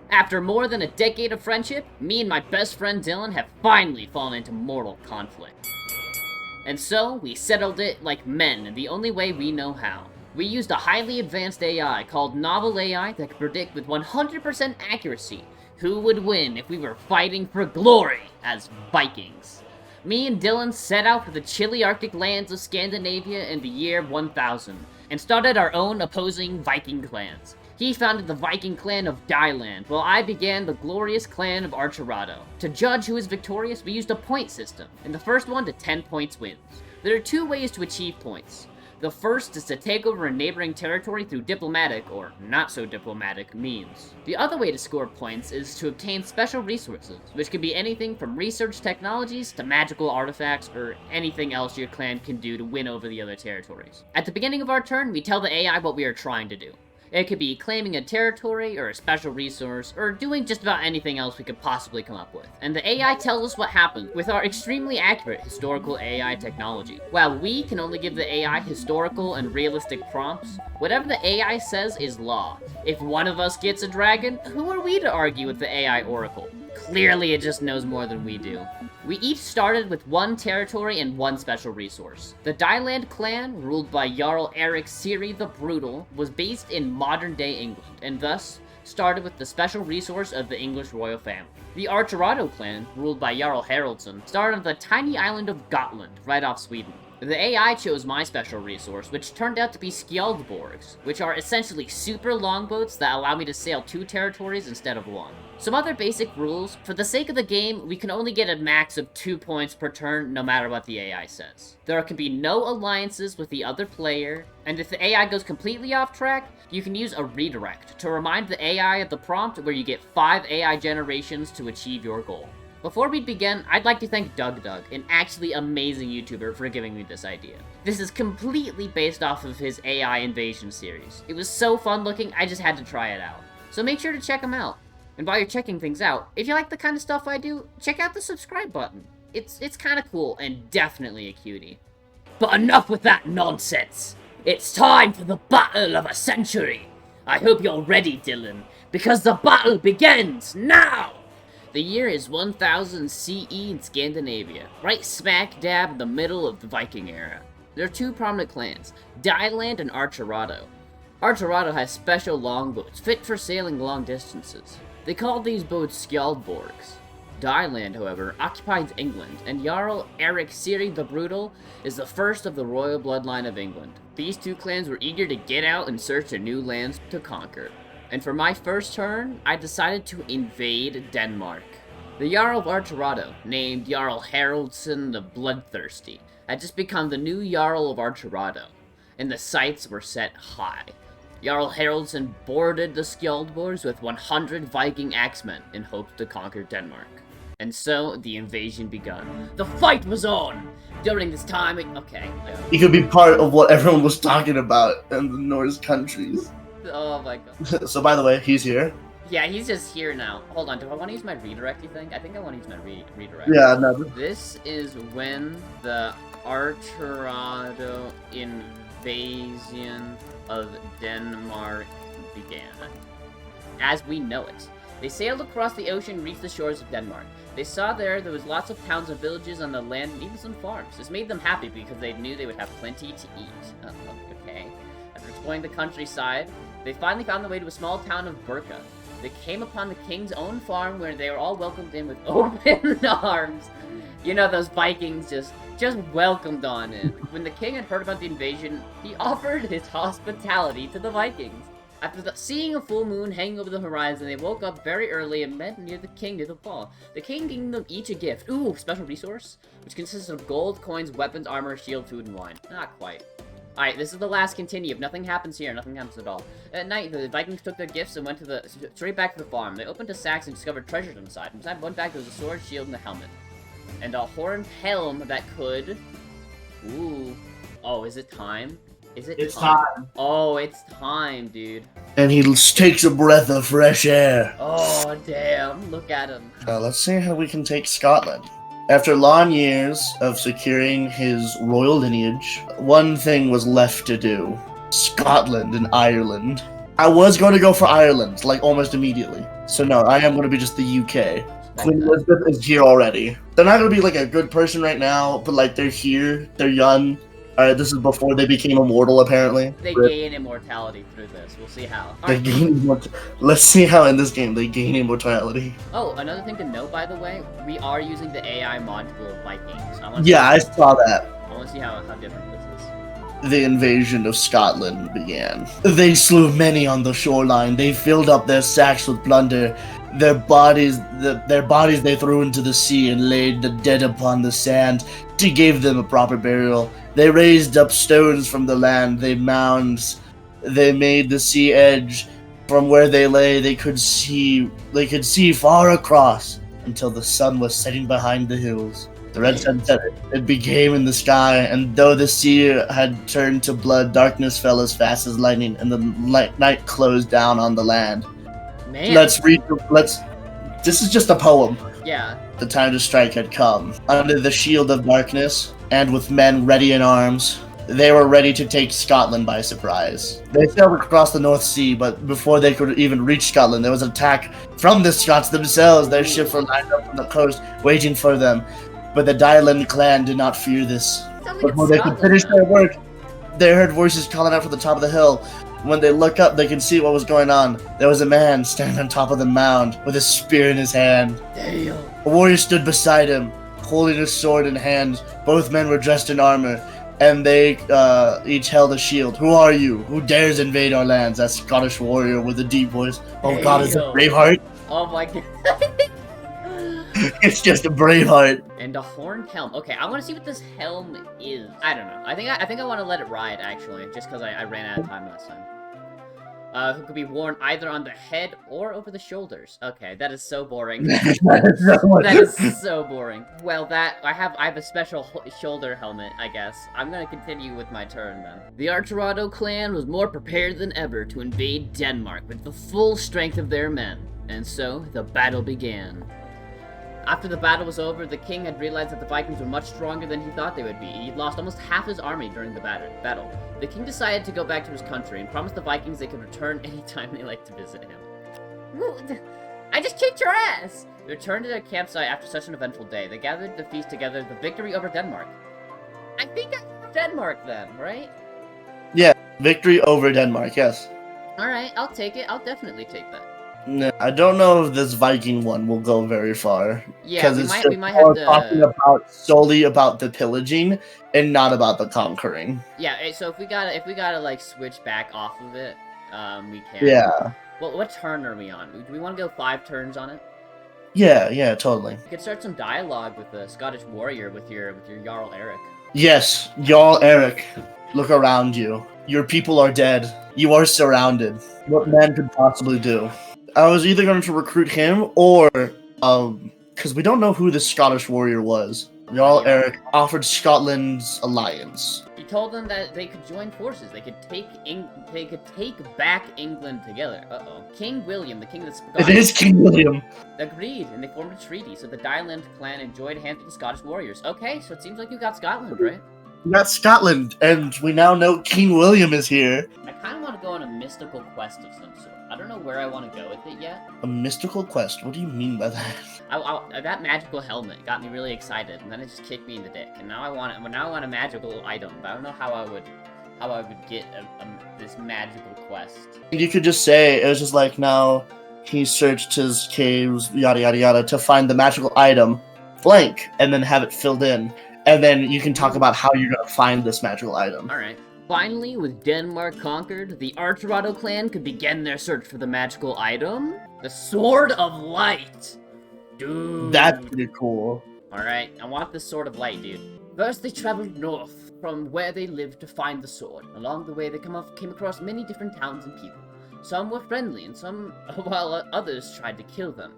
After more than a decade of friendship, me and my best friend Dylan have finally fallen into mortal conflict. And so, we settled it like men in the only way we know how. We used a highly advanced AI called Novel AI that could predict with 100% accuracy who would win if we were fighting for glory as Vikings. Me and Dylan set out for the chilly Arctic lands of Scandinavia in the year 1000, and started our own opposing Viking clans. He founded the Viking clan of Dyland, while I began the glorious clan of Archerado. To judge who is victorious, we used a point system, and the first one to 10 points wins. There are two ways to achieve points. The first is to take over a neighboring territory through diplomatic, or not-so-diplomatic, means. The other way to score points is to obtain special resources, which can be anything from research technologies to magical artifacts, or anything else your clan can do to win over the other territories. At the beginning of our turn, we tell the AI what we are trying to do. It could be claiming a territory, or a special resource, or doing just about anything else we could possibly come up with. And the AI tells us what happened with our extremely accurate historical AI technology. While we can only give the AI historical and realistic prompts, whatever the AI says is law. If one of us gets a dragon, who are we to argue with the AI oracle? Clearly it just knows more than we do. We each started with one territory and one special resource. The Dyland clan, ruled by Jarl Eric Siri the Brutal, was based in modern-day England, and thus started with the special resource of the English royal family. The Archerado clan, ruled by Jarl Haraldsson, started on the tiny island of Gotland, right off Sweden. The AI chose my special resource, which turned out to be Skjaldborgs, which are essentially super longboats that allow me to sail 2 territories instead of 1. Some other basic rules: for the sake of the game, we can only get a max of 2 points per turn no matter what the AI says. There can be no alliances with the other player, and if the AI goes completely off track, you can use a redirect to remind the AI of the prompt where you get 5 AI generations to achieve your goal. Before we begin, I'd like to thank Doug, an actually amazing YouTuber, for giving me this idea. This is completely based off of his AI Invasion series. It was so fun looking, I just had to try it out. So make sure to check him out. And while you're checking things out, if you like the kind of stuff I do, check out the subscribe button. It's kind of cool and definitely a cutie. But enough with that nonsense. It's time for the battle of a century. I hope you're ready, Dylan, because the battle begins now! The year is 1000 CE in Scandinavia, right smack dab in the middle of the Viking era. There are 2 prominent clans, Dyland and Archerado. Archerado has special longboats, fit for sailing long distances. They call these boats Skjaldborgs. Dyland, however, occupies England, and Jarl Eric Siri the Brutal is the first of the royal bloodline of England. These 2 clans were eager to get out and search for new lands to conquer. And for my first turn, I decided to invade Denmark. The Jarl of Archerado, named Jarl Haraldsson the Bloodthirsty, had just become the new Jarl of Archerado, and the sights were set high. Jarl Haraldsson boarded the Skjaldborgs with 100 Viking axemen in hopes to conquer Denmark. And so, the invasion begun. The fight was on! During this time, He could be part of what everyone was talking about in the Norse countries. Oh my god. So by the way, he's here. Yeah, he's just here now. Hold on, do I want to use my redirect, you think? I think I want to use my redirect. Yeah, no. This is when the Archerado invasion of Denmark began. As we know it. They sailed across the ocean and reached the shores of Denmark. They saw there was lots of towns and villages on the land and even some farms. This made them happy because they knew they would have plenty to eat. Okay. After exploring the countryside, they finally found their way to a small town of Burka. They came upon the king's own farm where they were all welcomed in with open arms. You know, those Vikings just welcomed on in. When the king had heard about the invasion, he offered his hospitality to the Vikings. After seeing a full moon hanging over the horizon, they woke up very early and met near the king near the wall. The king gave them each a gift. Ooh, special resource, which consisted of gold, coins, weapons, armor, shield, food, and wine. Not quite. Alright, this is the last continue. If nothing happens here, nothing happens at all. At night, the Vikings took their gifts and went straight back to the farm. They opened the sacks and discovered treasures inside. Inside one bag, there was a sword, shield, and a helmet. And a horned helm that could... Ooh. Oh, is it time? It's time. Oh, it's time, dude. And he takes a breath of fresh air. Oh, damn. Look at him. Let's see how we can take Scotland. After long years of securing his royal lineage, one thing was left to do. Scotland and Ireland. I was going to go for Ireland, like almost immediately. So no, I am going to be just the UK. Queen Elizabeth is here already. They're not going to be like a good person right now, but like they're here. They're young. This is before they became immortal, apparently. They gain immortality through this. We'll see how. They gain Let's see how in this game they gain immortality. Oh, another thing to note, by the way, we are using the AI module of Vikings. I saw that. I want to see how different this is. The invasion of Scotland began. They slew many on the shoreline. They filled up their sacks with plunder. Their bodies they threw into the sea and laid the dead upon the sand to give them a proper burial. They raised up stones from the land, they mounds. They made the sea edge. From where they lay, they could see far across until the sun was setting behind the hills. The red sun set it became in the sky, and though the sea had turned to blood, darkness fell as fast as lightning, and the night closed down on the land. Man. This is just a poem. Yeah. The time to strike had come. Under the shield of darkness, and with men ready in arms, they were ready to take Scotland by surprise. They sailed across the North Sea, but before they could even reach Scotland, there was an attack from the Scots themselves. Their ships were lined up on the coast, waiting for them. But the Dylan clan did not fear this. Before they could finish their work, they heard voices calling out from the top of the hill. When they look up, they can see what was going on. There was a man standing on top of the mound with a spear in his hand. Damn. A warrior stood beside him, holding a sword in hand. Both men were dressed in armor, and they each held a shield. Who are you? Who dares invade our lands? That Scottish warrior with a deep voice. Oh God, is it Braveheart? Oh my God. It's just a Braveheart. And a horned helm. Okay, I want to see what this helm is. I don't know. I think I want to let it ride, actually, just because I ran out of time last time. Who could be worn either on the head or over the shoulders. Okay, that is so boring. That is so boring. Well, I have a special shoulder helmet, I guess. I'm gonna continue with my turn, then. The Archerado clan was more prepared than ever to invade Denmark with the full strength of their men. And so, the battle began. After the battle was over, the king had realized that the Vikings were much stronger than he thought they would be. He'd lost almost half his army during the battle. The king decided to go back to his country and promised the Vikings they could return anytime they liked to visit him. I just kicked your ass! They returned to their campsite after such an eventful day. They gathered to feast together the victory over Denmark. I think I have Denmark then, right? Yeah, victory over Denmark, yes. Alright, I'll take it. I'll definitely take that. No, I don't know if this Viking one will go very far. Yeah, we might have to talking solely about the pillaging and not about the conquering. Yeah, so if we gotta like switch back off of it, we can. Yeah. Well, what turn are we on? Do we want to go 5 turns on it? Yeah, totally. We could start some dialogue with the Scottish warrior with your Jarl Eric. Yes, Jarl Eric, look around you. Your people are dead. You are surrounded. What man could possibly do? I was either going to recruit him or, because we don't know who this Scottish warrior was. Jarl Eric offered Scotland's alliance. He told them that they could join forces. They could take back England together. Uh-oh. King William, the king of the Scots. It is King William. Agreed, and they formed a treaty, so the Dylan clan enjoyed hands with the Scottish warriors. Okay, so it seems like you got Scotland, right? We got Scotland, and we now know King William is here. I kind of want to go on a mystical quest of some sort. I don't know where I want to go with it yet. A mystical quest? What do you mean by that? That magical helmet got me really excited, and then it just kicked me in the dick. And now I want a magical item, but I don't know how I would get this magical quest. You could just say it was just like, now he searched his caves, yada yada yada, to find the magical item, blank, and then have it filled in, and then you can talk about how you're gonna find this magical item. All right. Finally, with Denmark conquered, the Archerado clan could begin their search for the magical item, the Sword of Light. Dude. That's pretty cool. Alright, I want the Sword of Light, dude. First, they traveled north from where they lived to find the sword. Along the way, they came across many different towns and people. Some were friendly, and while others tried to kill them.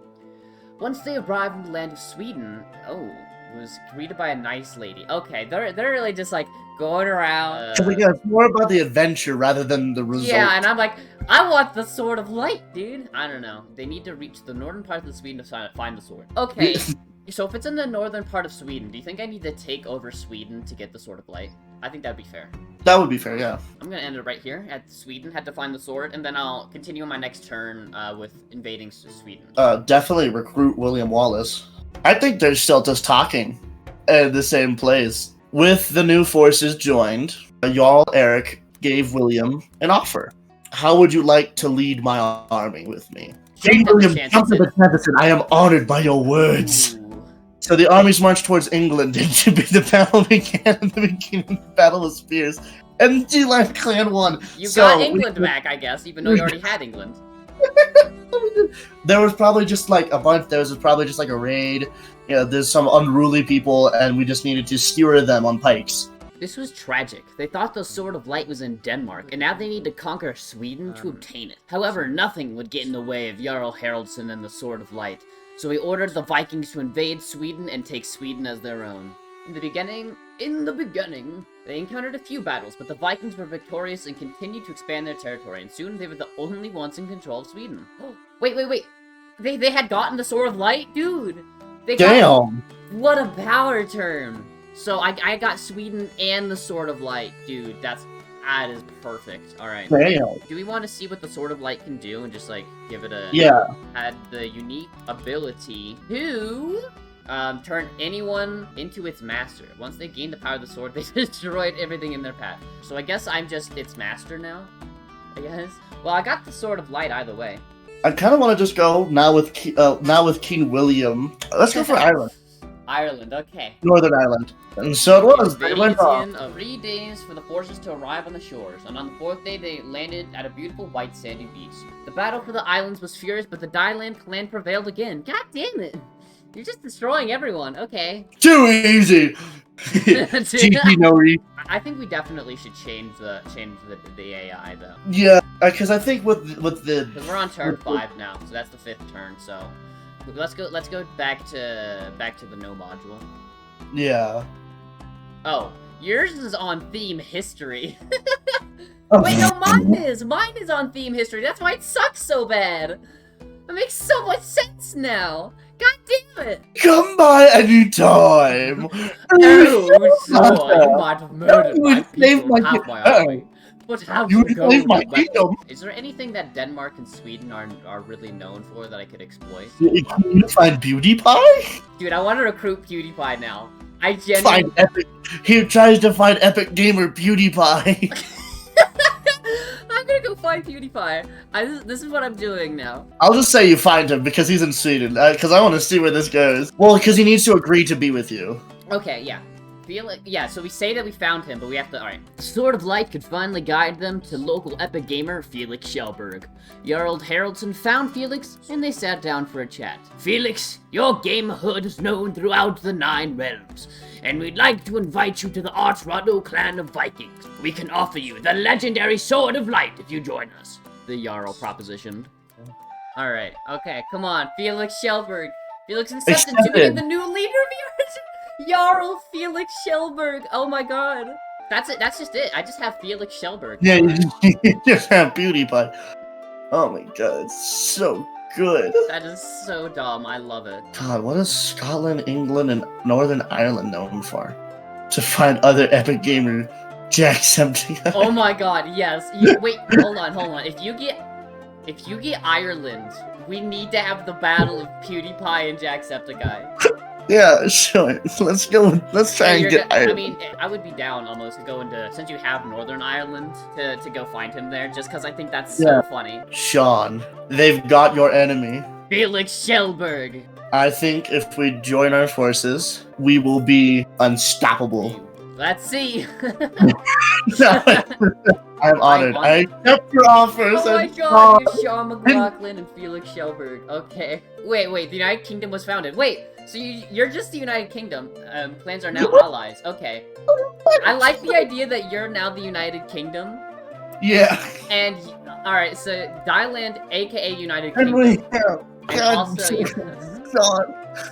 Once they arrived in the land of Sweden, was greeted by a nice lady. Okay, they're really just like going around. It's more about the adventure rather than the result. Yeah, and I'm like, I want the Sword of Light, dude. I don't know. They need to reach the northern part of Sweden to find the sword. Okay, so if it's in the northern part of Sweden, do you think I need to take over Sweden to get the Sword of Light? I think that'd be fair. That would be fair, yeah. I'm gonna end it right here at Sweden. Had to find the sword, and then I'll continue on my next turn with invading Sweden. Definitely recruit William Wallace. I think they're still just talking in the same place. With the new forces joined, Jarl Eric gave William an offer. How would you like to lead my army with me? King William jumped at the tempest. I am honored by your words. Ooh. So the armies marched towards England, and the battle began in the beginning of the Battle of Spears. And the D-Line clan won. You got England back, I guess, even though you already had England. There was probably just like a bunch. There was probably just like a raid. You know, there's some unruly people, and we just needed to skewer them on pikes. This was tragic. They thought the Sword of Light was in Denmark, and now they need to conquer Sweden to obtain it. However, nothing would get in the way of Jarl Haraldsson and the Sword of Light, so he ordered the Vikings to invade Sweden and take Sweden as their own. In the beginning, they encountered a few battles, but the Vikings were victorious and continued to expand their territory, and soon they were the only ones in control of Sweden. Wait. They had gotten the Sword of Light? Dude! Damn! What a power turn! So I got Sweden and the Sword of Light. Dude, that is perfect. Alright. Damn! Do we want to see what the Sword of Light can do and just, like, give it a... Yeah. Had the unique ability to... turn anyone into its master. Once they gained the power of the sword, they destroyed everything in their path. So I guess I'm just its master now, I guess. Well, I got the Sword of Light either way. I kind of want to just go now with King William. Let's go for Ireland. Ireland, okay. Northern Ireland. And so it was. They went off. 3 days for the forces to arrive on the shores, and on the 4th day they landed at a beautiful white sandy beach. The battle for the islands was furious, but the Dylan clan prevailed again. God damn it! You're just destroying everyone. Okay. Too easy. GG no read. I think we definitely should change the AI though. Yeah, because I think with the because we're on turn 5 now, so that's the 5th turn. So let's go back to the no module. Yeah. Oh, yours is on theme history. Wait, no, mine is. Mine is on theme history. That's why it sucks so bad. It makes so much sense now. God damn it! Come by anytime! You might have murdered my people and half my army. But how you to go save my kingdom? Is there anything that Denmark and Sweden are really known for that I could exploit? Can you find Beauty Pie? Dude, I want to recruit PewDiePie now. I genuinely... Find Epic. He tries to find Epic Gamer Beauty Pie. I'm gonna go find PewDiePie. This is what I'm doing now. I'll just say you find him because he's in Sweden. Because I want to see where this goes. Well, because he needs to agree to be with you. Okay, yeah. So we say that we found him, but we have to... Alright. The Sword of Light could finally guide them to local epic gamer Felix Schellberg. Jarl Haraldsson found Felix, and they sat down for a chat. Felix, your gamerhood is known throughout the 9 realms, and we'd like to invite you to the Archrodo clan of Vikings. We can offer you the legendary Sword of Light if you join us. The Jarl propositioned. Alright, okay, come on, Felix Schellberg. Felix accepted to be the new leader of yours. Jarl Felix Schellberg. Oh my god. That's it. That's just it. I just have Felix Schellberg. Yeah, you just have Beauty Pie. Oh my god, it's so good. That is so dumb. I love it. God, what is Scotland, England, and Northern Ireland known for? To find other epic gamer Jacksepticeye. Oh my god, yes. Wait, hold on. If you get Ireland, we need to have the battle of PewDiePie and Jacksepticeye. Yeah, sure. Let's go. Let's try and get Ireland. I mean, I would be down almost to go into, since you have Northern Ireland, to go find him there, just because I think that's so funny. Sean, they've got your enemy. Felix Schellberg. I think if we join our forces, we will be unstoppable. Let's see. I'm honored. I accept your offers. Oh my god, you're Sean McLaughlin and Felix Schellberg. Okay. Wait, the United Kingdom was founded. Wait, so you're just the United Kingdom. Clans are now allies. Okay. I like the idea that you're now the United Kingdom. Yeah. And, alright, so Dylan, aka United Henry, Kingdom. God,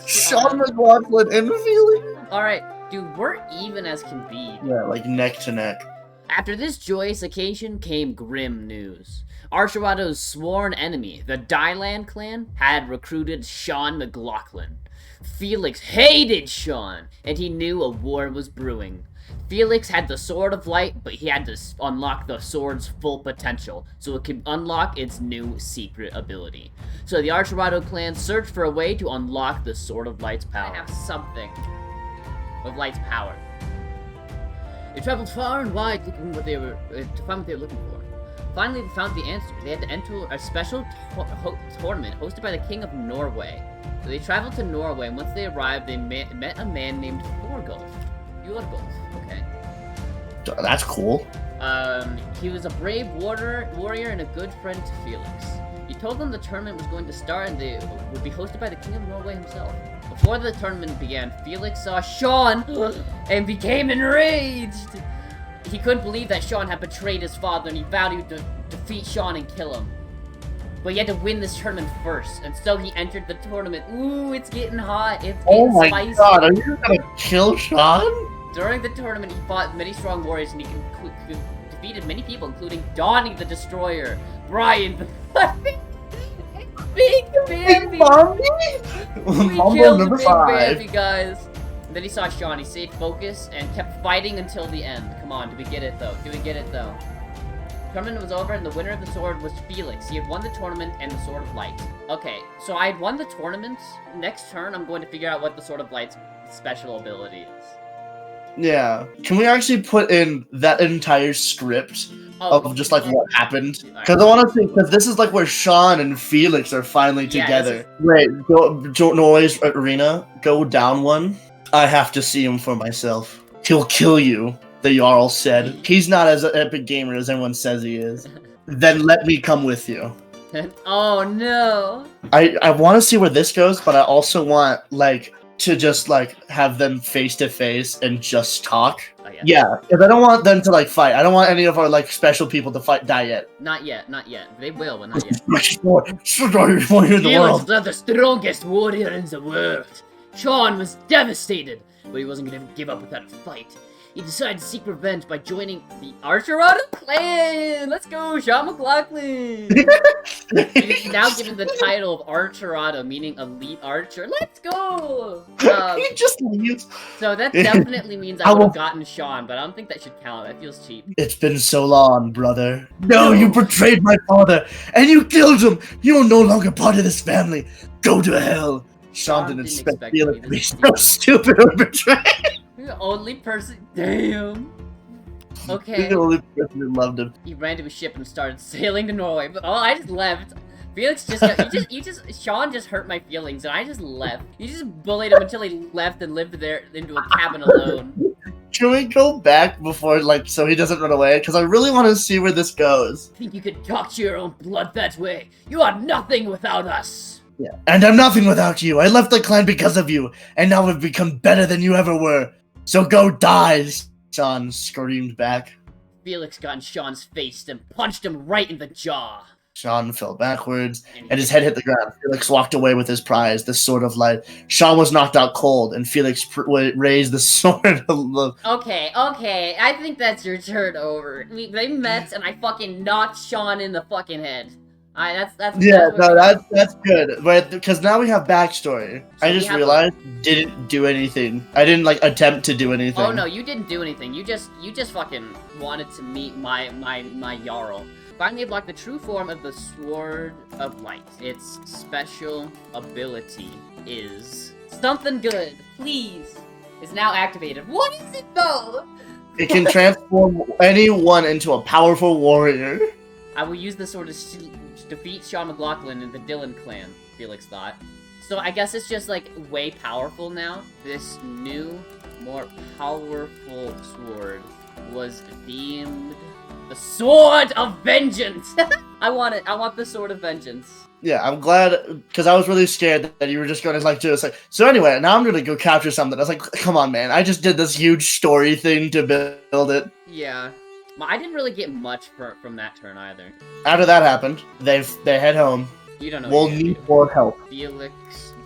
Sean McLaughlin and Felix. Alright, dude, we're even as can be. Yeah, like neck to neck. After this joyous occasion came grim news. Archerado's sworn enemy, the Dylan clan, had recruited Sean McLaughlin. Felix hated Sean, and he knew a war was brewing. Felix had the Sword of Light, but he had to unlock the sword's full potential, so it could unlock its new secret ability. So the Archerado clan searched for a way to unlock the Sword of Light's power. I have something of Light's power. They traveled far and wide looking to find what they were looking for. Finally, they found the answer. They had to enter a special tournament hosted by the King of Norway. So they traveled to Norway, and once they arrived, they met a man named Thorgulf. Okay. That's cool. He was a brave warrior and a good friend to Felix. He told them the tournament was going to start and they would be hosted by the King of Norway himself. Before the tournament began, Felix saw Sean and became enraged. He couldn't believe that Sean had betrayed his father, and he vowed he would defeat Sean and kill him. But he had to win this tournament first, and so he entered the tournament. Ooh, it's getting hot. It's getting spicy. Oh my god, are you gonna kill Sean? During the tournament, he fought many strong warriors, and he defeated many people, including Donnie the Destroyer, Brian the Big Bambi! We killed the Big Bambi, guys. And then he saw Sean, he stayed focused, and kept fighting until the end. Come on, do we get it, though? The tournament was over, and the winner of the sword was Felix. He had won the tournament and the Sword of Light. Okay, so I had won the tournament. Next turn, I'm going to figure out what the Sword of Light's special ability is. Yeah. Can we actually put in that entire script of just, like, what happened? Because I want to see, because this is, like, where Sean and Felix are finally together. Wait, Noise Arena, go down one. I have to see him for myself. He'll kill you, the Jarl said. He's not as an epic gamer as everyone says he is. Then let me come with you. Oh, no. I want to see where this goes, but I also want, like, to just, like, have them face-to-face and just talk. Oh, yeah, because I don't want them to, like, fight. I don't want any of our, like, special people to die yet. Not yet. They will, but not yet. Strongest warrior in the world. Felix was the strongest warrior in the world. Sean was devastated, but he wasn't going to give up without a fight. He decided to seek revenge by joining the Archerado clan! Let's go, Sean McLaughlin! He's now given the title of Archerado, meaning elite archer. Let's go! He just leaves. So that definitely means I would have gotten Sean, but I don't think that should count. That feels cheap. It's been so long, brother. No, you betrayed my father, and you killed him! You are no longer part of this family. Go to hell! Sean didn't expect Felix to be so stupid or betrayed. The only person. Damn. Okay. The only person who loved him. He ran to his ship and started sailing to Norway. But I just left. Felix just Sean just hurt my feelings, and I just left. You just bullied him until he left and lived there into a cabin alone. Can we go back before, like, so he doesn't run away? Because I really want to see where this goes. Think you could talk to your own blood that way? You are nothing without us. Yeah. And I'm nothing without you. I left the clan because of you, and now we've become better than you ever were. So go die, Sean screamed back. Felix got in Sean's face and punched him right in the jaw. Sean fell backwards, and his head hit the ground. Felix walked away with his prize, the Sword of Light. Sean was knocked out cold, and Felix raised the Sword of Love. Okay, I think that's your turn over. They met, and I fucking knocked Sean in the fucking head. That's good. But because now we have backstory. So I just realized didn't do anything. I didn't like attempt to do anything. Oh no, you didn't do anything. You just fucking wanted to meet my Jarl. Finally unlock the true form of the Sword of Light. Its special ability is something good. Please. It's now activated. What is it though? It can transform anyone into a powerful warrior. I will use this sword to defeat Sean McLaughlin and the Dillon clan, Felix thought. So I guess it's just, like, way powerful now. This new, more powerful sword was deemed the Sword of Vengeance! I want it. I want the Sword of Vengeance. Yeah, I'm glad, because I was really scared that you were just going to, like, do this. Like, so anyway, now I'm going to go capture something. I was like, come on, man. I just did this huge story thing to build it. Yeah. I didn't really get much from that turn either. After that happened, they head home. You don't know. We'll need more help. Felix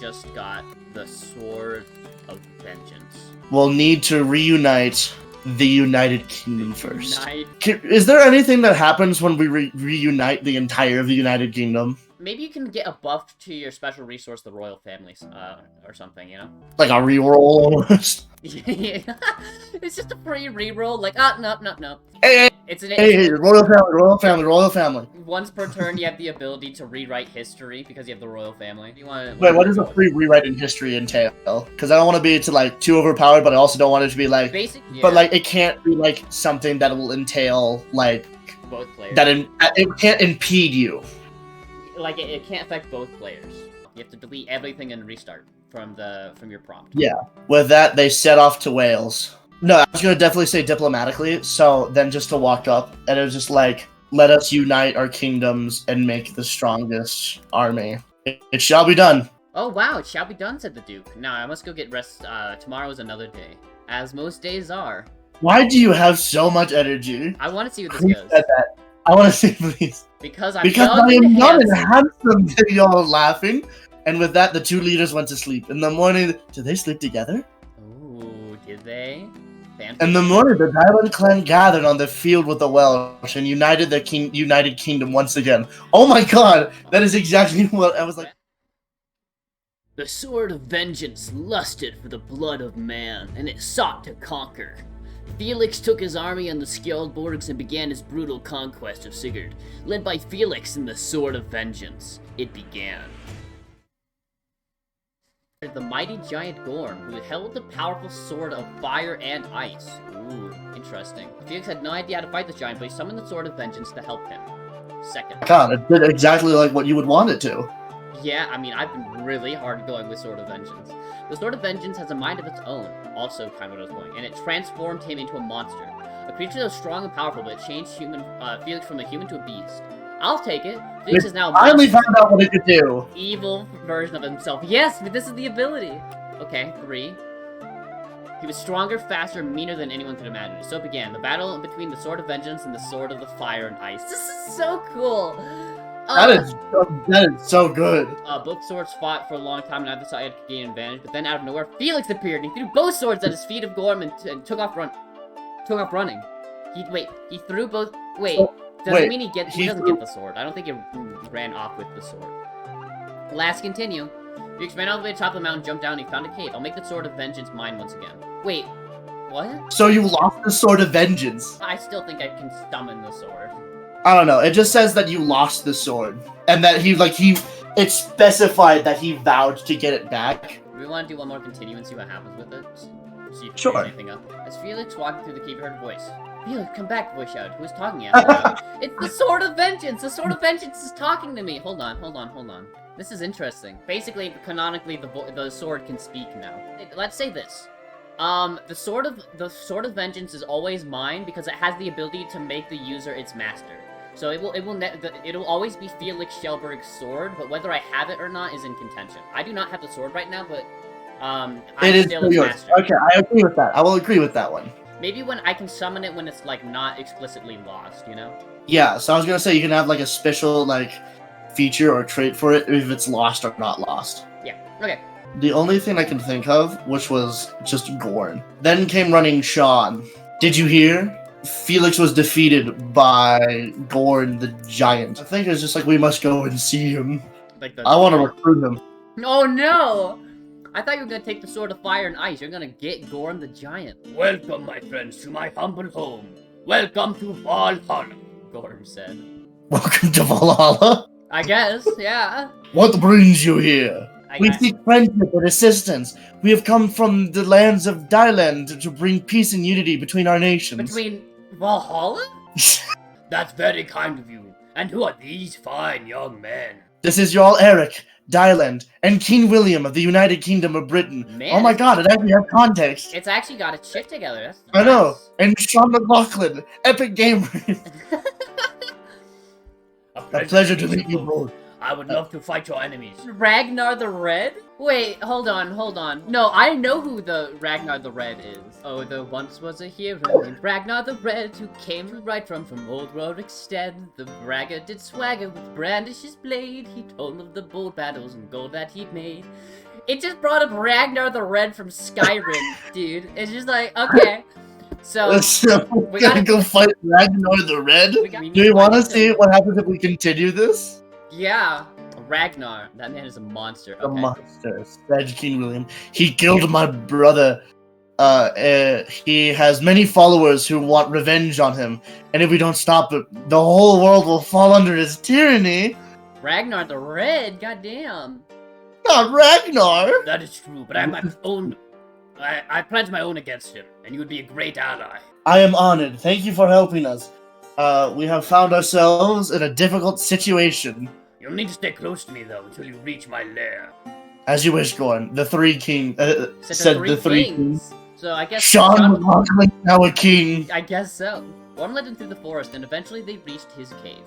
just got the Sword of Vengeance. We'll need to reunite the United Kingdom first. Unite. Is there anything that happens when we reunite the entire of the United Kingdom? Maybe you can get a buff to your special resource, the royal families, or something, you know? Like a reroll almost? It's just a free reroll, like, no. Hey, royal family. Once per turn, you have the ability to rewrite history because you have the royal family. You want Wait, what does a free rewrite in history entail? Because I don't want to be like too overpowered, but I also don't want it to be like basic. Yeah. But like, it can't be like something that will entail like both players. It can't impede you. Like it can't affect both players. You have to delete everything and restart from your prompt. Yeah. With that, they set off to Wales. No, I was gonna definitely say diplomatically. So then just to walk up, and it was just like, let us unite our kingdoms and make the strongest army. It shall be done. Oh wow, it shall be done, said the Duke. Now I must go get rest. Tomorrow is another day, as most days are. Why do you have so much energy? I want to see what this Who goes. said that? I want to see, please. Because I am young and handsome. Y'all laughing. And with that, the two leaders went to sleep. In the morning, did they sleep together? Ooh, did they? In the morning, the Dylan clan gathered on the field with the Welsh and united the United Kingdom once again. Oh my god, that is exactly what I was like. The sword of vengeance lusted for the blood of man, and it sought to conquer. Felix took his army on the Skjoldborgs and began his brutal conquest of Sigurd. Led by Felix and the sword of vengeance, it began. The mighty giant Gorm, who held the powerful sword of fire and ice. Ooh, interesting. Felix had no idea how to fight this giant, but he summoned the sword of vengeance to help him. Second. God, it did exactly like what you would want it to. Yeah, I mean, I've been really hard going with Sword of Vengeance. The Sword of Vengeance has a mind of its own, also kind of what I was going, and it transformed him into a monster. A creature that was strong and powerful, but it changed Felix from a human to a beast. I'll take it. Felix is now a finally found out what it could do. Evil version of himself. Yes, but this is the ability. Okay, 3. He was stronger, faster, meaner than anyone could imagine. So it began the battle between the Sword of Vengeance and the Sword of the Fire and Ice. This is so cool. That is so good. Both swords fought for a long time, and either side could gain advantage. But then, out of nowhere, Felix appeared, and he threw both swords at his feet of Gorm and took off running. He threw both. Doesn't mean he doesn't get the sword. I don't think he ran off with the sword. Last continue. Felix ran all the way to the top of the mountain, jumped down, and he found a cave. I'll make the Sword of Vengeance mine once again. Wait, what? So you lost the Sword of Vengeance. I still think I can summon the sword. I don't know. It just says that you lost the sword, and that it specified that he vowed to get it back. Do we want to do one more continue and see what happens with it? See if sure. Anything up. As Felix walked through the cave, he heard a voice. Felix, come back, the voice shouted. Who is talking at me? It's the Sword of Vengeance! The Sword of Vengeance is talking to me! Hold on. This is interesting. Basically, canonically, the sword can speak now. Let's say this. The Sword of Vengeance is always mine because it has the ability to make the user its master. So it'll always be Felix Schellberg's sword, but whether I have it or not is in contention. I do not have the sword right now, but it is still yours. Master. Okay, I agree with that. I will agree with that one. Maybe when I can summon it when it's like not explicitly lost, you know? Yeah, so I was gonna say you can have like a special like feature or trait for it if it's lost or not lost. Yeah. Okay. The only thing I can think of, which was just Gorn. Then came running Sean. Did you hear? Felix was defeated by Gorn the Giant. I think it's just like we must go and see him. I want to recruit him. Oh no! I thought you were gonna take the Sword of Fire and Ice. You're gonna get Gorm the Giant. Welcome, my friends, to my humble home. Welcome to Valhalla, Gorm said. Welcome to Valhalla? I guess, yeah. What brings you here? We seek friendship and assistance. We have come from the lands of Dylan to bring peace and unity between our nations. Between Valhalla? That's very kind of you. And who are these fine young men? This is Jarl Eric, Dylan, and King William of the United Kingdom of Britain. Man, oh my god, it actually has context. It's actually got a chick together. That's nice. I know. And Sean McLaughlin, Epic Gamers. A pleasure to meet you both. I would love to fight your enemies. Ragnar the Red? Wait, hold on. No, I know who the Ragnar the Red is. Oh, there once was a hero named Ragnar the Red who came right from old Rorikstead. The bragger did swagger with brandish his blade. He told of the bold battles and gold that he'd made. It just brought up Ragnar the Red from Skyrim, dude. It's just like, okay. So We're gonna go fight Ragnar the Red? Do you want to see what happens if we continue this? Yeah. Ragnar. That man is a monster. The Okay. monster, said King William. He killed my brother. He has many followers who want revenge on him, and if we don't stop it, the whole world will fall under his tyranny. Ragnar the Red. Goddamn. Not Ragnar. That is true, but I have my own. I planned my own against him, and you would be a great ally. I am honored. Thank you for helping us. We have found ourselves in a difficult situation. You'll need to stay close to me, though, until you reach my lair. As you wish, Gorn. The three king said the three kings. So I guess Sean was now a king. I guess so. Gorn led them through the forest, and eventually they reached his cave.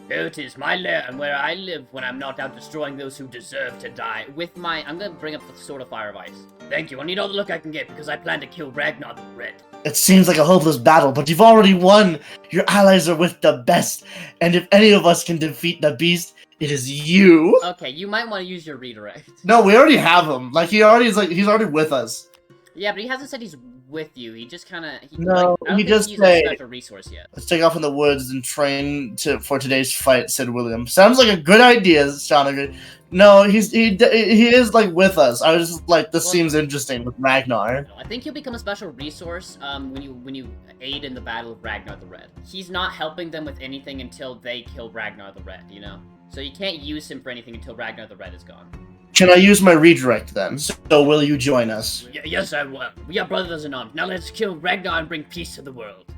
Here it is, my lair, and where I live when I'm not out destroying those who deserve to die. I'm gonna bring up the Sword of Fire of Ice. Thank you, I need all the luck I can get, because I plan to kill Ragnar the Red. It seems like a hopeless battle, but you've already won! Your allies are with the best, and if any of us can defeat the beast, it is you! Okay, you might want to use your redirect. No, we already have him. Like, he's already with us. Yeah, but he hasn't said he's with you. He just kind of... No, I don't he think just he's a said, special resource yet. let's take off in the woods and train for today's fight, said William. Sounds like a good idea, Sean. No, he is, like, with us. I was just like, this seems interesting with Ragnar. I think he'll become a special resource when you aid in the battle of Ragnar the Red. He's not helping them with anything until they kill Ragnar the Red, you know? So you can't use him for anything until Ragnar the Red is gone. Can I use my redirect then? So will you join us? Yes, I will. We are brothers in arms. Now let's kill Ragnar and bring peace to the world.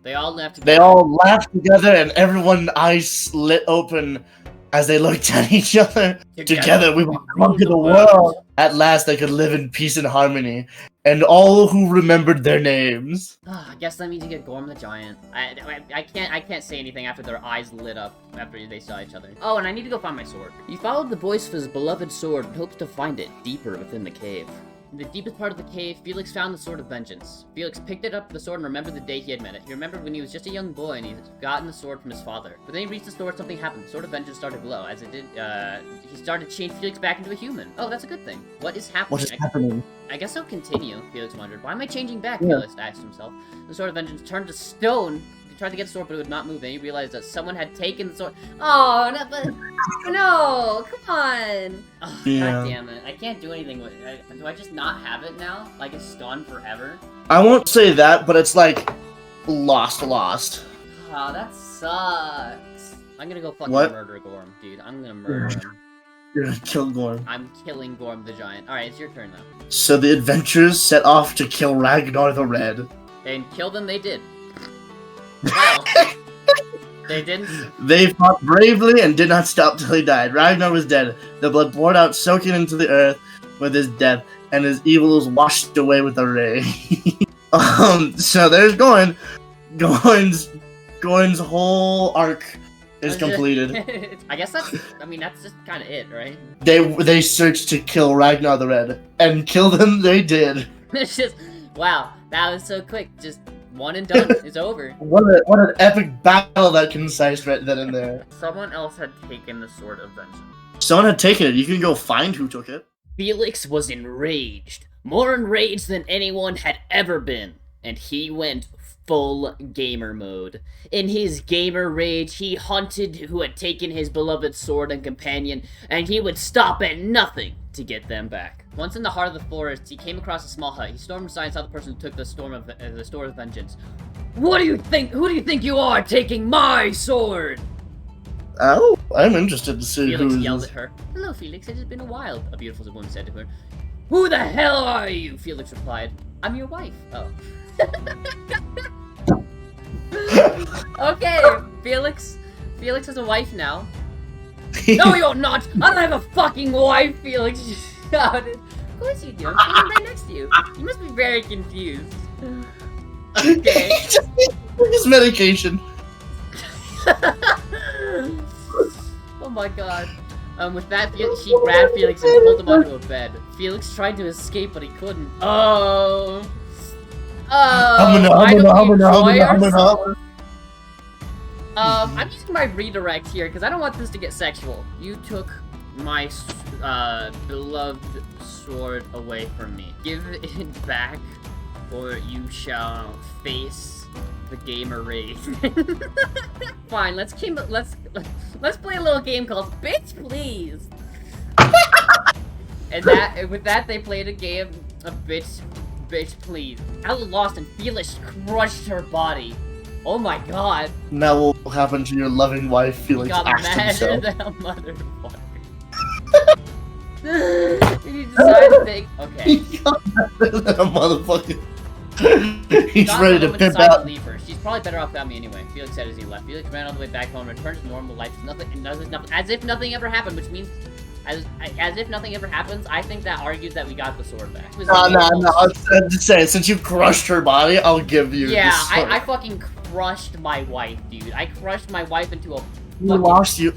They all laughed together. They all laughed together, and everyone's eyes lit open as they looked at each other. Together we will conquer the world. At last they could live in peace and harmony, and all who remembered their names. I guess that means you get Gorm the Giant. I can't say anything after their eyes lit up after they saw each other. Oh, and I need to go find my sword. He followed the voice of his beloved sword and hopes to find it deeper within the cave. In the deepest part of the cave, Felix found the Sword of Vengeance. Felix picked it up the sword and remembered the day he had met it. He remembered when he was just a young boy and he had gotten the sword from his father. But then he reached the sword, something happened. The Sword of Vengeance started to glow. As it did, he started to change Felix back into a human. Oh, that's a good thing. What is happening? What is happening? I guess I'll continue, Felix wondered. Why am I changing back? Felix asked himself. The Sword of Vengeance turned to stone. He tried to get the sword, but it would not move. Then he realized that someone had taken the sword. Oh, no, come on. Oh, yeah. God damn it. I can't do anything with it. Do I just not have it now? Like, it's gone forever? I won't say that, but it's like, lost. Oh, that sucks. I'm gonna go fucking murder Gorm, dude. I'm gonna murder him. You're gonna kill Gorm. I'm killing Gorm the Giant. Alright, it's your turn now. So the adventurers set off to kill Ragnar the Red. And kill them they did. Well, they didn't. They fought bravely and did not stop till he died. Ragnar was dead. The blood poured out, soaking into the earth with his death, and his evil was washed away with a ray. So there's Gorn. Gorn's whole arc is completed. I guess that's just kind of it, right? They searched to kill Ragnar the Red, and kill them they did. It's just, wow, that was so quick. Just one and done. It's over. What an epic battle that concise right then and there. Someone else had taken the Sword of Vengeance. Someone had taken it. You can go find who took it. Felix was enraged. More enraged than anyone had ever been. And he went full gamer mode. In his gamer rage, he hunted who had taken his beloved sword and companion, and he would stop at nothing to get them back. Once in the heart of the forest, he came across a small hut. He stormed inside and saw the person who took the Sword of Vengeance. What do you think? Who do you think you are, taking my sword? Oh, I'm interested to see Felix who yelled at her. Hello, Felix. It has been a while, a beautiful woman said to her. Who the hell are you? Felix replied. I'm your wife. Oh. Okay, Felix has a wife now. No, you're not! I don't have a fucking wife, Felix shouted. Of course you do. I'm standing right next to you. You must be very confused. Okay. His medication. Oh my god. With that, she grabbed Felix and pulled him onto a bed. Felix tried to escape, but he couldn't. Oh. I'm using my redirect here because I don't want this to get sexual. You took my beloved sword away from me. Give it back or you shall face the gamer raid. Fine, let's play a little game called Bitch Please. And with that they played a game of Bitch Please. Ella lost and Felix crushed her body. Oh my god. Now what will happen to your loving wife, Felix He got asked madder himself. than a motherfucker. He decided to take. Okay. He got madder than a motherfucker. He's Got ready the to woman pimp decided out. to leave her. She's probably better off without me anyway. Felix said as he left. Felix ran all the way back home, returned to normal life. As if nothing ever happened, which means as if nothing ever happens. I think that argues that we got the sword back. No. I'm just saying, since you crushed her body, I'll give you. Yeah, the sword. I fucking crushed my wife, dude. I crushed my wife into a. You lost your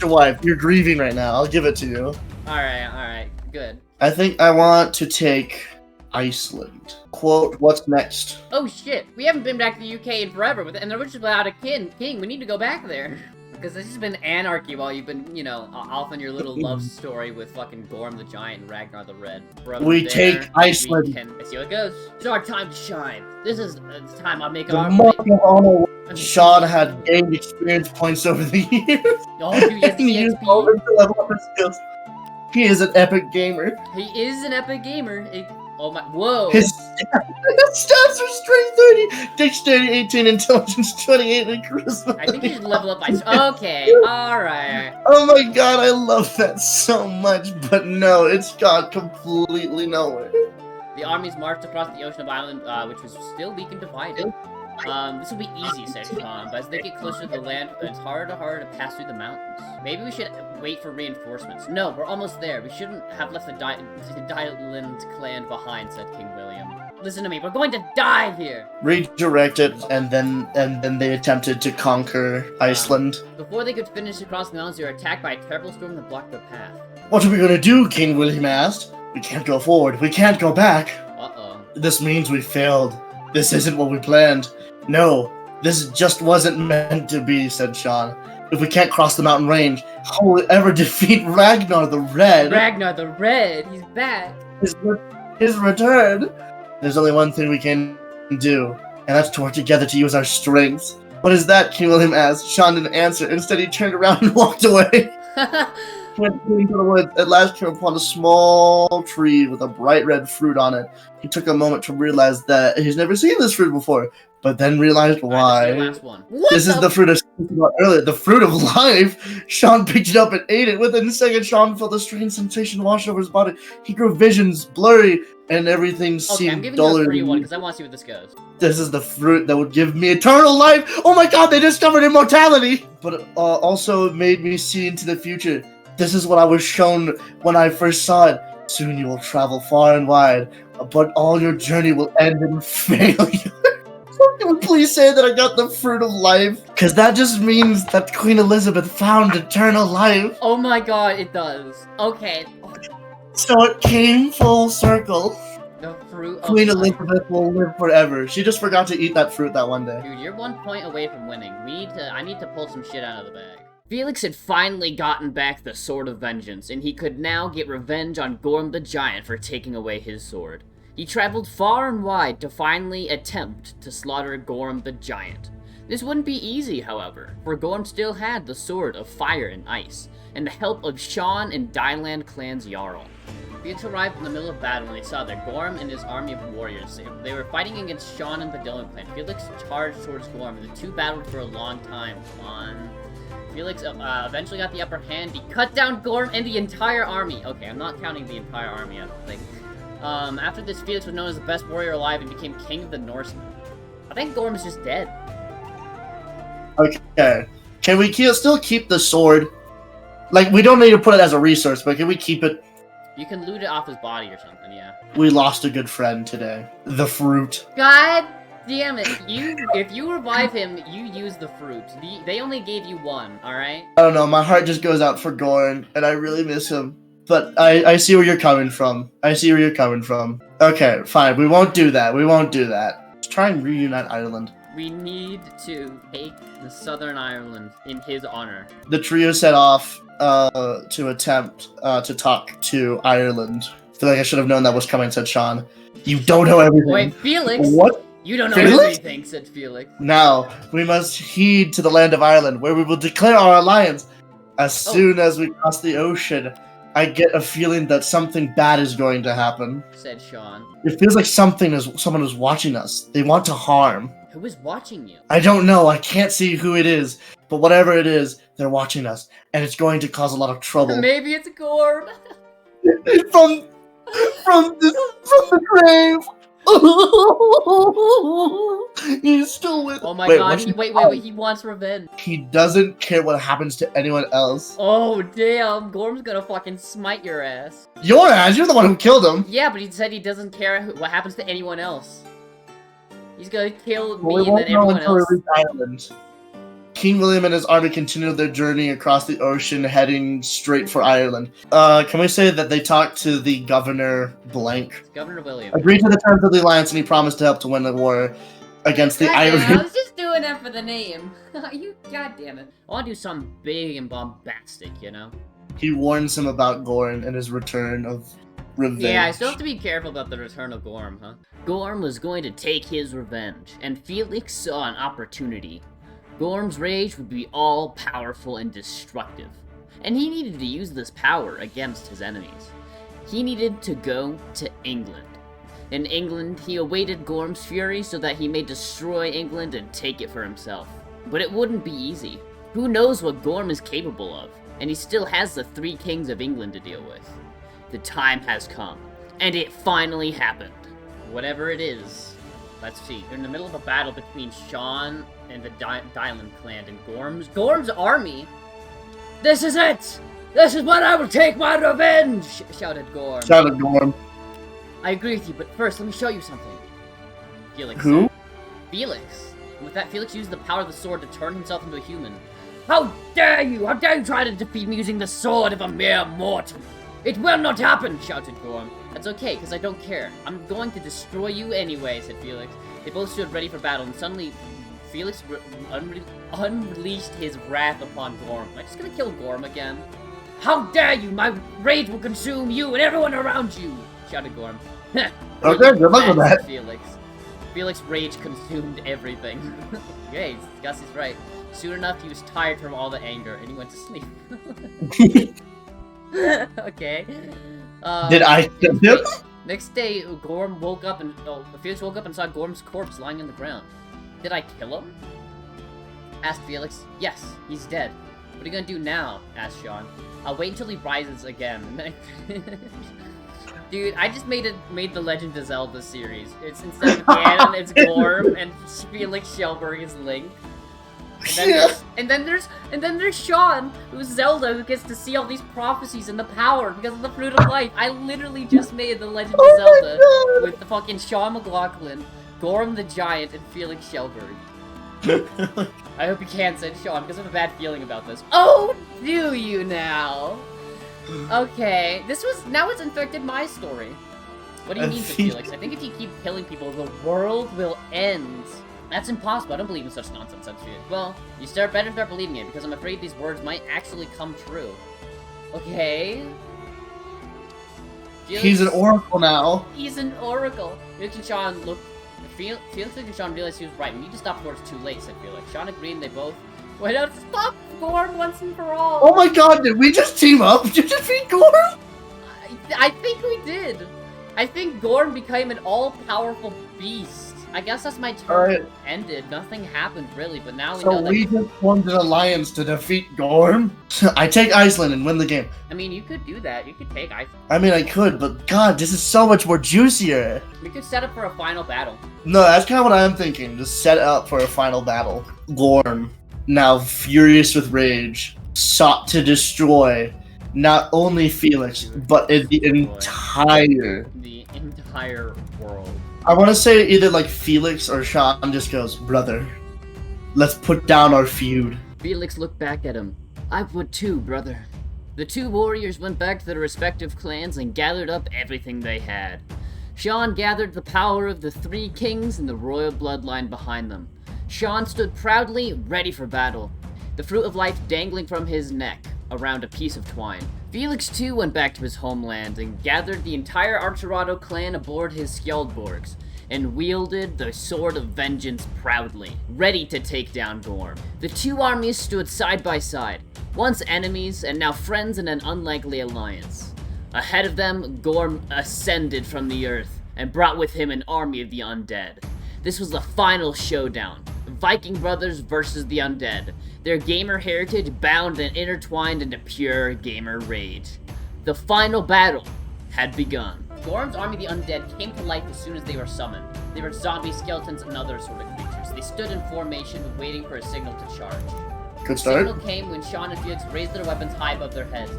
wife. You're grieving right now. I'll give it to you. All right, good. I think I want to take Iceland. Quote, what's next? Oh shit, we haven't been back to the UK in forever, and they're just without a king. We need to go back there. Because there's just been anarchy while you've been, you know, off on your little love story with fucking Gorm the Giant and Ragnar the Red. Brother, We take Iceland. Let's see how it goes. It's our time to shine. This is the time I make The our Mark of Honor. Sean had gained experience points over the years. Oh, dude, yes, and used all of them to level up his skills. He is an epic gamer. He is an epic gamer. Oh my, whoa. His stats are strength 30, dexterity 18, intelligence 28, and charisma. I think you should level up by. Okay, alright. Oh my god, I love that so much, but no, it's gone completely nowhere. The armies marched across the ocean of Ireland, which was still weak and divided. This will be easy, said Sean, but as they get closer to the land, it's harder to pass through the mountains. Maybe we should wait for reinforcements. No, we're almost there. We shouldn't have left the Dylan clan behind, said King William. Listen to me, we're going to die here! Redirect it, and then they attempted to conquer Iceland. Before they could finish across the mountains, they were attacked by a terrible storm that blocked their path. What are we gonna do, King William asked. We can't go forward. We can't go back. Uh-oh. This means we failed. This isn't what we planned. No, this just wasn't meant to be, said Sean. If we can't cross the mountain range, how will we ever defeat Ragnar the Red? Ragnar the Red, he's back. His return. There's only one thing we can do, and that's to work together to use our strengths. What is that? King William asked. Sean didn't answer. Instead, he turned around and walked away. He went into the woods. At last, came upon a small tree with a bright red fruit on it. He took a moment to realize that he's never seen this fruit before, but then realized why. This is the fruit I spoke about earlier, the fruit of life. Sean picked it up and ate it. Within a second, Sean felt a strange sensation wash over his body. He grew visions, blurry, and everything seemed I'm giving duller. you a free one because I want to see where this goes. This is the fruit that would give me eternal life. Oh my god, they discovered immortality! But it also made me see into the future. This is what I was shown when I first saw it. Soon you will travel far and wide, but all your journey will end in failure. Can we please say that I got the fruit of life? Because that just means that Queen Elizabeth found eternal life. Oh my god, it does. Okay. So it came full circle. The fruit of Queen life. Elizabeth will live forever. She just forgot to eat that fruit that one day. Dude, you're 1 point away from winning. I need to pull some shit out of the bag. Felix had finally gotten back the Sword of Vengeance, and he could now get revenge on Gorm the Giant for taking away his sword. He traveled far and wide to finally attempt to slaughter Gorm the Giant. This wouldn't be easy, however, for Gorm still had the Sword of Fire and Ice, and the help of Sean and Dylan clan's Jarl. Felix arrived in the middle of battle and they saw that Gorm and his army of warriors. They were fighting against Sean and the Dylan clan. Felix charged towards Gorm, and the two battled for a long time. Felix eventually got the upper hand. He cut down Gorm and the entire army. Okay, I'm not counting the entire army, I don't think. After this, Felix was known as the best warrior alive and became king of the Norsemen. I think Gorm is just dead. Okay. Can we still keep the sword? Like, we don't need to put it as a resource, but can we keep it? You can loot it off his body or something, yeah. We lost a good friend today. The fruit. God damn it. If you revive him, you use the fruit. They only gave you one, alright? I don't know, my heart just goes out for Gorn, and I really miss him. But I see where you're coming from. Okay, fine, we won't do that. Let's try and reunite Ireland. We need to take the Southern Ireland in his honor. The trio set off to attempt to talk to Ireland. feel like I should have known that was coming, said Sean. You don't know everything. Wait, Felix? What? You don't know Felix? everything, said Felix. Now, we must heed to the land of Ireland, where we will declare our alliance. As soon as we cross the ocean, I get a feeling that something bad is going to happen. Said Sean. It feels like someone is watching us. They want to harm. Who is watching you? I don't know. I can't see who it is. But whatever it is, they're watching us. And it's going to cause a lot of trouble. Maybe it's Gorm. from the grave. He's still with. Oh my god! Wait! He wants revenge. He doesn't care what happens to anyone else. Oh damn! Gorm's gonna fucking smite your ass. Your ass? You're the one who killed him. Yeah, but he said he doesn't care what happens to anyone else. He's gonna kill me and then everyone else. King William and his army continued their journey across the ocean, heading straight for Ireland. Can we say that they talked to the Governor Blank? Governor William. Agreed to the terms of the alliance, and he promised to help to win the war against the Irish. I was just doing it for the name. You, goddamn it! I want to do something big and bombastic, you know. He warns him about Gorm and his return of revenge. Yeah, I still have to be careful about the return of Gorm, huh? Gorm was going to take his revenge, and Felix saw an opportunity. Gorm's rage would be all-powerful and destructive, and he needed to use this power against his enemies. He needed to go to England. In England, he awaited Gorm's fury so that he may destroy England and take it for himself. But it wouldn't be easy. Who knows what Gorm is capable of, and he still has the 3 kings of England to deal with. The time has come, and it finally happened. Whatever it is, let's see. They're in the middle of a battle between Sean and the Dylan clan and Gorm's army. This is it! This is when I will take my revenge! Shouted Gorm. Shouted Gorm. I agree with you, but first, let me show you something. Felix Who? said. Felix. And with that, Felix used the power of the sword to turn himself into a human. How dare you! How dare you try to defeat me using the sword of a mere mortal! It will not happen! Shouted Gorm. That's okay, because I don't care. I'm going to destroy you anyway, said Felix. They both stood ready for battle, and suddenly Felix unleashed his wrath upon Gorm. Am I just gonna kill Gorm again? How dare you! My rage will consume you and everyone around you! Shouted Gorm. Okay, good luck with that. Felix rage consumed everything. Okay, Gus is right. Soon enough, he was tired from all the anger, and he went to sleep. Okay. Did I kill him? Next day, Gorm woke up and Felix woke up and saw Gorm's corpse lying on the ground. Did I kill him? Asked Felix. Yes, he's dead. What are you gonna do now? Asked Sean. I'll wait until he rises again. Dude, I just made the Legend of Zelda series. It's instead of Ganon, it's Gorm, and Felix Shellberg is Link. And then there's Sean, who's Zelda, who gets to see all these prophecies and the power because of the Fruit of Life. I literally just made the Legend of Zelda with the fucking Sean McLaughlin, Gorm the Giant, and Felix Shellberg. I hope you can't say Sean because I have a bad feeling about this. Oh, do you now? Okay, now it's infected my story. What do you mean, Felix? I think if you keep killing people, the world will end. That's impossible. I don't believe in such nonsense, said Felix. Well, you better start believing it, because I'm afraid these words might actually come true. Okay. Felix, he's an oracle now. He's an oracle. Felix and Sean looked. Felix and Sean realized he was right. We need to stop before it's too late, said Felix. Sean agreed, and they both went out to stop Gorm once and for all. Oh my god, did we just team up to defeat Gorm? I think we did. I think Gorm became an all-powerful beast. I guess that's my turn ended. Nothing happened really, but now we know that. So we just formed an alliance to defeat Gorm? I take Iceland and win the game. I mean, you could do that. You could take Iceland. I mean, I could, but god, this is so much more juicier. We could set up for a final battle. No, that's kind of what I'm thinking. Just set up for a final battle. Gorm, now furious with rage, sought to destroy not only Felix, but the entire world. I want to say either like Felix or Sean just goes, brother, let's put down our feud. Felix looked back at him. I would too, brother. The 2 warriors went back to their respective clans and gathered up everything they had. Sean gathered the power of the 3 kings and the royal bloodline behind them. Sean stood proudly, ready for battle, the Fruit of Life dangling from his neck. around a piece of twine. Felix too went back to his homeland and gathered the entire Archerado clan aboard his Skjoldborgs, and wielded the Sword of Vengeance proudly, ready to take down Gorm. The two armies stood side by side, once enemies and now friends in an unlikely alliance. Ahead of them, Gorm ascended from the earth and brought with him an army of the undead. This was the final showdown. Viking brothers versus the undead, their gamer heritage bound and intertwined into pure gamer rage. The final battle had begun. Gorm's army of the undead came to life as soon as they were summoned. They were zombie skeletons and other sort of creatures. They stood in formation, waiting for a signal to charge. Good start. The signal came when Sean and Felix raised their weapons high above their heads.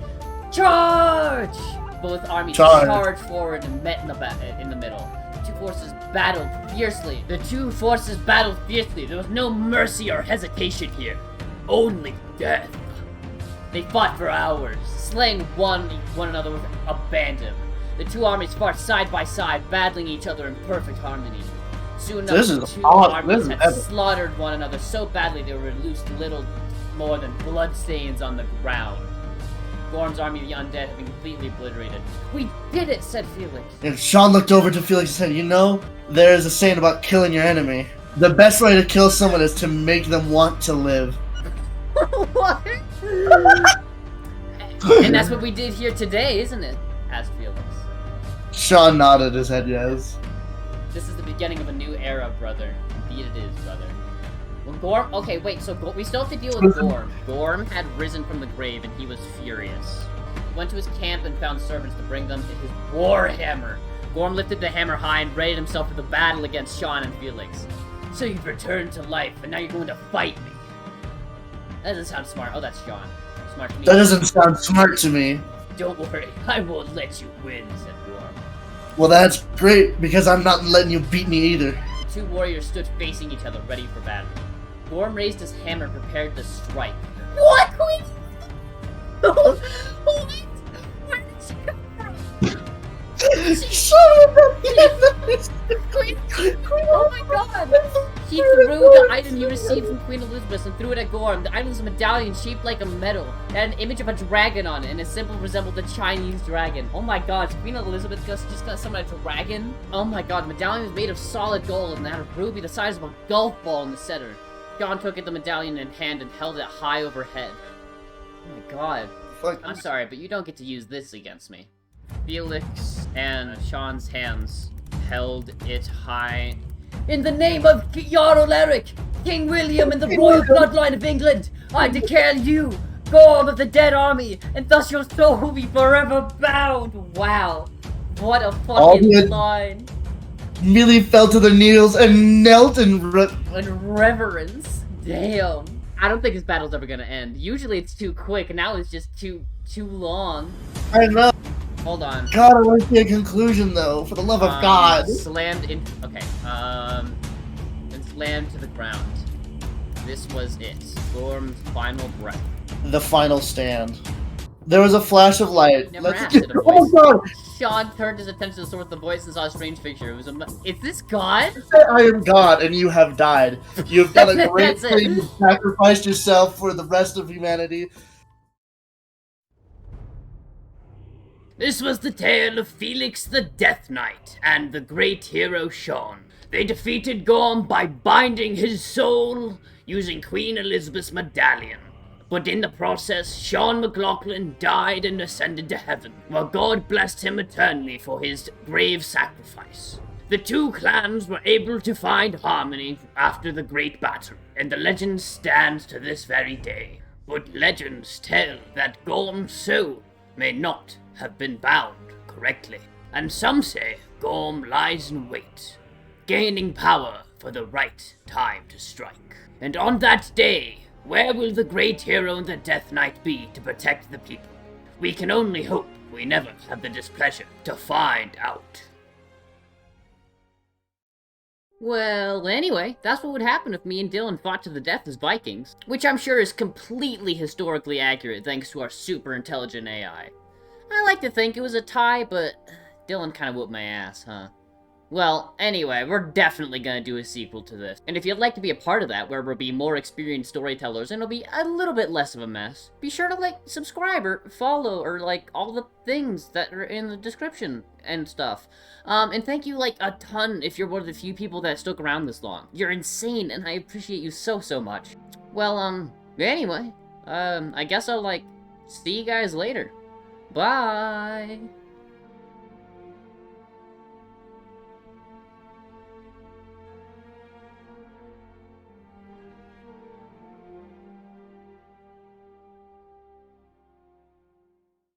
Charge! Both armies charged forward and met in the middle. The two forces battled fiercely. There was no mercy or hesitation here. Only death. They fought for hours, slaying one another with abandon. The two armies fought side by side, battling each other in perfect harmony. Soon enough, the two armies had slaughtered one another so badly they were reduced little more than bloodstains on the ground. Gorm's army of the undead had been completely obliterated. "We did it," said Felix. And Sean looked over to Felix and said, "You know, there is a saying about killing your enemy. The best way to kill someone is to make them want to live." What? And that's what we did here today, isn't it? Asked Felix. Sean nodded his head yes. This is the beginning of a new era, brother. Indeed it is, brother. Well, Gorm... Okay, wait, so we still have to deal with Gorm. Gorm had risen from the grave and he was furious. He went to his camp and found servants to bring them his war hammer. Gorm lifted the hammer high and readied himself for the battle against Sean and Felix. "So you've returned to life and now you're going to fight me." That doesn't sound smart. Oh, that's Sean. Smart to me. That doesn't sound smart to me. "Don't worry, I won't let you win," said Gorm. Well, that's great, because I'm not letting you beat me either. The two warriors stood facing each other, ready for battle. Gorm raised his hammer, prepared to strike. What? Queen? What? Where did she come from? Oh my god! He threw the item he received from Queen Elizabeth and threw it at Gorm. The item was a medallion shaped like a medal. It had an image of a dragon on it, and its symbol resembled a Chinese dragon. Oh my god, Queen Elizabeth just got summon a dragon? Oh my god, the medallion was made of solid gold and had a ruby the size of a golf ball in the center. John took the medallion in hand and held it high overhead. Oh my god. Fuck. I'm sorry, but you don't get to use this against me. Felix and Sean's hands held it high. "In the name of Jarl Eric, King William and the royal bloodline of England, I declare you, Gorm of the Dead Army, and thus your soul will be forever bound." Wow. What a fucking line. Immediately fell to their knees and knelt in reverence. Damn. I don't think this battle's ever gonna end. Usually it's too quick, and now it's just too long. I know. Hold on. God, I want to see a conclusion though, for the love of God. Slammed in. Okay. And slammed to the ground. This was it. Gorm's final breath. The final stand. There was a flash of light. Never asked it a voice. Oh god! Sean turned his attention to the sword with the voice and saw a strange picture. It was Is this God? I am God, and you have died. You've done a great thing. You sacrificed yourself for the rest of humanity. This was the tale of Felix the Death Knight and the great hero Sean. They defeated Gorm by binding his soul using Queen Elizabeth's medallion. But in the process, Sean McLaughlin died and ascended to heaven, while God blessed him eternally for his brave sacrifice. The two clans were able to find harmony after the great battle, and the legend stands to this very day. But legends tell that Gorm's soul may not have been bound correctly, and some say Gorm lies in wait, gaining power for the right time to strike. And on that day, where will the great hero and the Death Knight be to protect the people? We can only hope we never have the displeasure to find out. Well, anyway, that's what would happen if me and Dylan fought to the death as Vikings, which I'm sure is completely historically accurate thanks to our super intelligent AI. I like to think it was a tie, but Dylan kind of whooped my ass, huh? Well, anyway, we're definitely gonna do a sequel to this. And if you'd like to be a part of that, where we'll be more experienced storytellers and it'll be a little bit less of a mess, be sure to, like, subscribe or follow or, like, all the things that are in the description and stuff. And thank you, like, a ton if you're one of the few people that stuck around this long. You're insane, and I appreciate you so, so much. Well, anyway, I guess I'll, like, see you guys later. Bye!